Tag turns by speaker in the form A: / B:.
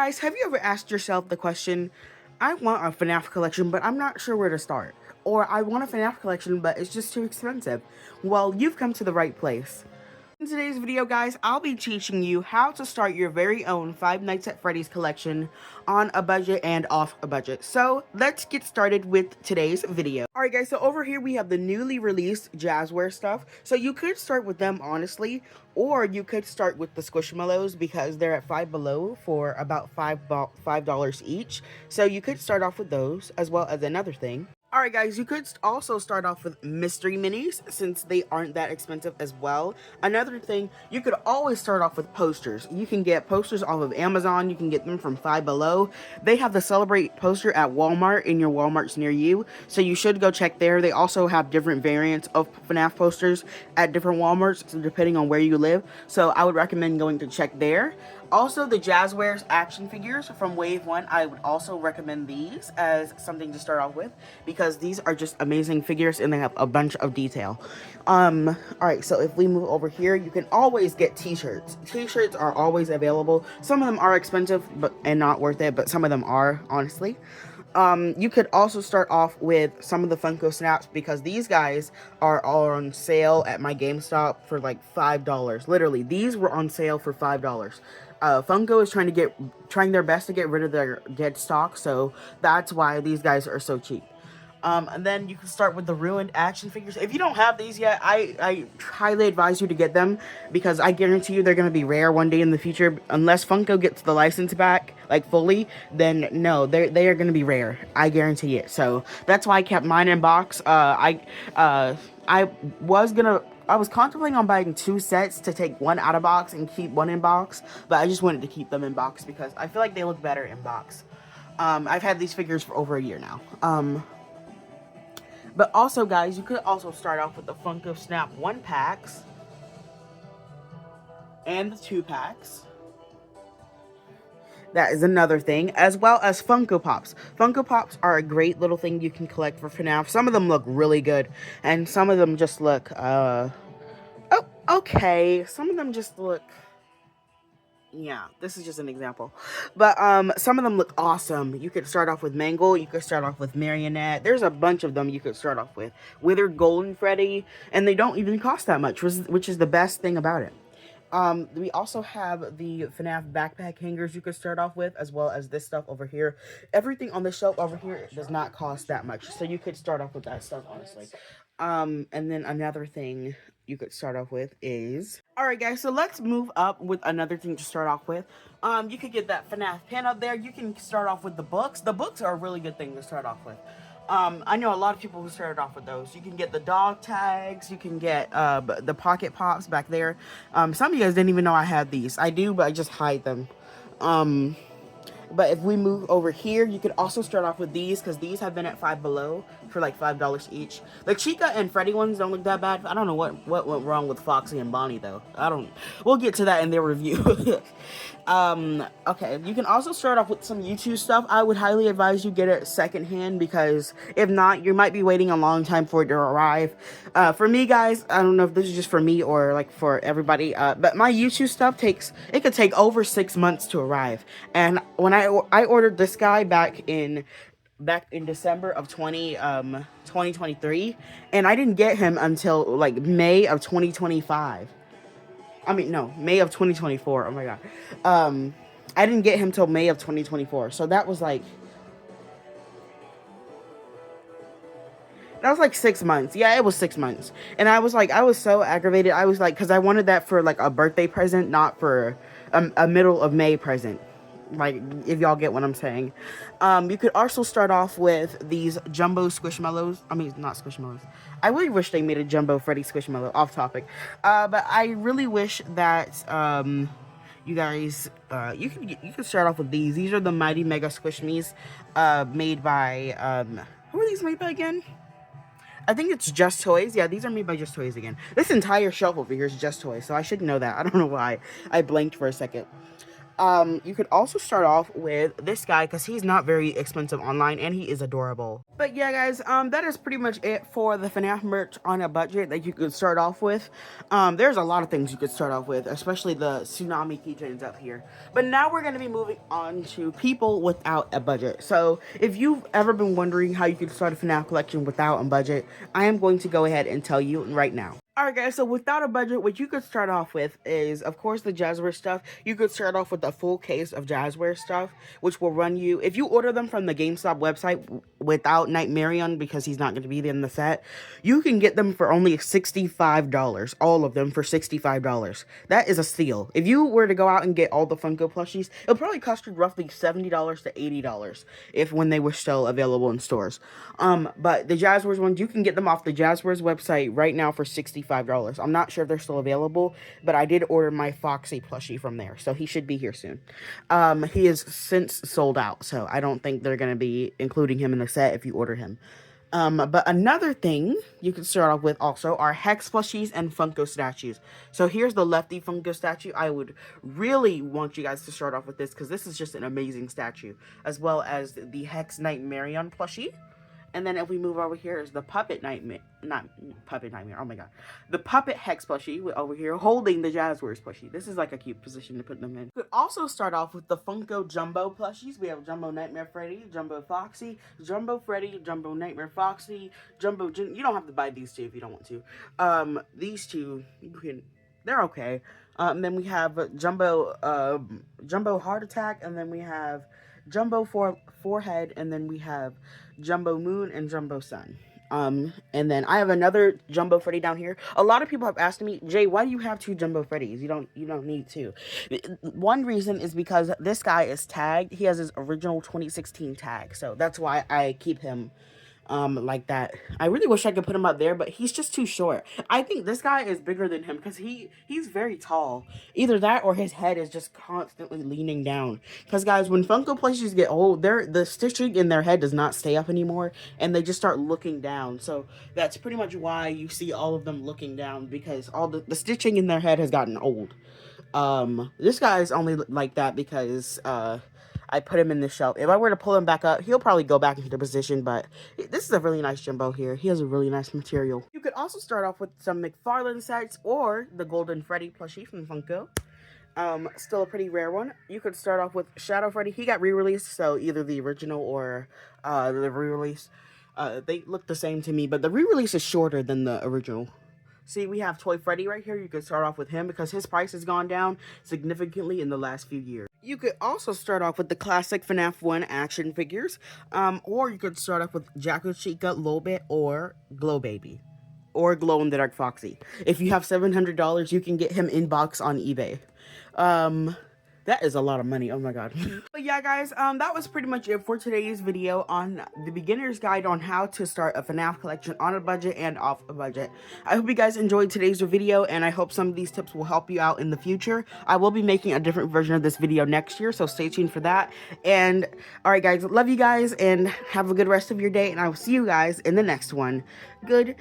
A: guys, have you ever asked yourself the question, I want a FNAF collection, but I'm not sure where to start? Or I want a FNAF collection, but it's just too expensive? Well, you've come to the right place. In today's video, guys, I'll be teaching you how to start your very own Five Nights at Freddy's collection on a budget and off a budget. So let's get started with today's video. Alright guys, so over here we have the newly released Jazzware stuff. So you could start with them, honestly, or you could start with the Squishmallows because they're at Five Below for about $5 each. So you could start off with those, as well as another thing. Alright guys, you could also start off with mystery minis since they aren't that expensive as well. Another thing, you could always start off with posters. You can get posters off of Amazon, you can get them from Five Below. They have the Celebrate poster at Walmart in your Walmarts near you, so you should go check there. They also have different variants of FNAF posters at different Walmarts, so depending on where you live. So I would recommend going to check there. Also, the Jazzware's action figures from Wave 1, I would also recommend these as something to start off with because these are just amazing figures and they have a bunch of detail. Alright, so if we move over here, you can always get t-shirts. T-shirts are always available. Some of them are expensive and not worth it, but some of them are, honestly. You could also start off with some of the Funko Snaps because these guys are on sale at my GameStop for like $5. Literally, these were on sale for $5. Funko is trying their best to get rid of their dead stock, so that's why these guys are so cheap. And then you can start with the ruined action figures. If you don't have these yet, I highly advise you to get them because I guarantee you they're going to be rare one day in the future. Unless Funko gets the license back, like fully, then no, they are going to be rare. I guarantee it. So that's why I kept mine in box. I was contemplating on buying 2 sets to take one out of box and keep one in box, but I just wanted to keep them in box because I feel like they look better in box. I've had these figures for over a year now. But also, guys, you could also start off with the Funko Snap 1-packs and the 2-packs. That is another thing, as well as Funko Pops. Funko Pops are a great little thing you can collect for FNAF. Some of them look really good, and some of them just look, okay. Some of them just look, yeah, this is just an example. But, some of them look awesome. You could start off with Mangle, you could start off with Marionette. There's a bunch of them you could start off with. Withered Golden Freddy, and they don't even cost that much, which is the best thing about it. We also have the FNAF backpack hangers you could start off with, as well as this stuff over here. Everything on the shelf over here does not cost that much, so you could start off with that stuff, honestly. And then another thing you could start off with is... Alright guys, so let's move up with another thing to start off with. You could get that FNAF pin up there. You can start off with the books. The books are a really good thing to start off with. I know a lot of people who started off with those. You can get the dog tags, you can get the pocket pops back there. Some of you guys didn't even know I had these. I do, but I just hide them. But if we move over here, you could also start off with these because these have been at Five Below for like $5 each. The Chica and Freddy ones don't look that bad. I don't know what went wrong with Foxy and Bonnie though. We'll get to that in their review. Okay, you can also start off with some YouTube stuff. I would highly advise you get it secondhand because if not, you might be waiting a long time for it to arrive. For me, guys, I don't know if this is just for me or like for everybody, but my YouTube stuff could take over 6 months to arrive. And when I ordered this guy back in December of 2023, and I didn't get him until like May of 2025. I mean, no, May of 2024. Oh my god. I didn't get him till May of 2024. So that was like 6 months. Yeah, it was 6 months. And I was so aggravated. I was like, because I wanted that for like a birthday present, not for a middle of May present. Like, if y'all get what I'm saying. You could also start off with these jumbo Squishmallows. I mean, not Squishmallows. I really wish they made a jumbo Freddy Squishmallow. Off topic. But I really wish that you guys you could start off with these. These are the Mighty Mega Squishmies made by who are these made by again? I think it's Just Toys. Yeah, these are made by Just Toys again. This entire shelf over here is Just Toys, so I should know that. I don't know why. I blanked for a second. You could also start off with this guy because he's not very expensive online and he is adorable. But yeah, guys, that is pretty much it for the FNAF merch on a budget that you could start off with. There's a lot of things you could start off with, especially the tsunami keychains up here. But now we're going to be moving on to people without a budget. So if you've ever been wondering how you could start a FNAF collection without a budget, I am going to go ahead and tell you right now. Alright guys, so without a budget, what you could start off with is, of course, the Jazzware stuff. You could start off with a full case of Jazzware stuff, which will run you, if you order them from the GameStop website without Nightmarion, because he's not going to be in the set, you can get them for only $65. All of them for $65. That is a steal. If you were to go out and get all the Funko plushies, it'll probably cost you roughly $70 to $80 when they were still available in stores. But the Jazzwares ones, you can get them off the Jazzwares website right now for $65. I'm not sure if they're still available, but I did order my Foxy plushie from there, so he should be here soon. He is since sold out, so I don't think they're going to be including him in the set if you order him. But another thing you can start off with also are Hex plushies and Funko statues. So here's the Lefty Funko statue. I would really want you guys to start off with this because this is just an amazing statue, as well as the Hex Nightmarion plushie. And then if we move over here is the Puppet Nightmare, oh my god. The Puppet Hex plushie over here holding the Jazzwares plushie. This is like a cute position to put them in. You could also start off with the Funko Jumbo plushies. We have Jumbo Nightmare Freddy, Jumbo Foxy, Jumbo Freddy, Jumbo Nightmare Foxy, Jumbo you don't have to buy these two if you don't want to. These two, they're okay. And then we have Jumbo Heart Attack, and then we have Jumbo Forehead, and then we have Jumbo Moon and Jumbo Sun. And then I have another Jumbo Freddy down here. A lot of people have asked me, Jay, why do you have two Jumbo Freddys? You don't need two. One reason is because this guy is tagged. He has his original 2016 tag, so that's why I keep him like that. I really wish I could put him up there, but he's just too short. I think this guy is bigger than him because he's very tall. Either that or his head is just constantly leaning down. Because guys, when Funko plushies get old, the stitching in their head does not stay up anymore, and they just start looking down. So that's pretty much why you see all of them looking down, because all the stitching in their head has gotten old. This guy is only like that because I put him in the shelf. If I were to pull him back up, he'll probably go back into position, but this is a really nice Jumbo here. He has a really nice material. You could also start off with some McFarlane sets or the Golden Freddy plushie from Funko. Still a pretty rare one. You could start off with Shadow Freddy. He got re-released, so either the original or the re-release. They look the same to me, but the re-release is shorter than the original. See, we have Toy Freddy right here. You could start off with him because his price has gone down significantly in the last few years. You could also start off with the classic FNAF 1 action figures, or you could start off with Jacko Chica, Lolbit, or Glow Baby, or Glow in the Dark Foxy. If you have $700, you can get him in box on eBay. That is a lot of money. Oh my god. But yeah, guys, that was pretty much it for today's video on the beginner's guide on how to start a FNAF collection on a budget and off a budget. I hope you guys enjoyed today's video, and I hope some of these tips will help you out in the future. I will be making a different version of this video next year, so stay tuned for that. And alright guys, love you guys, and have a good rest of your day, and I will see you guys in the next one. Goodbye!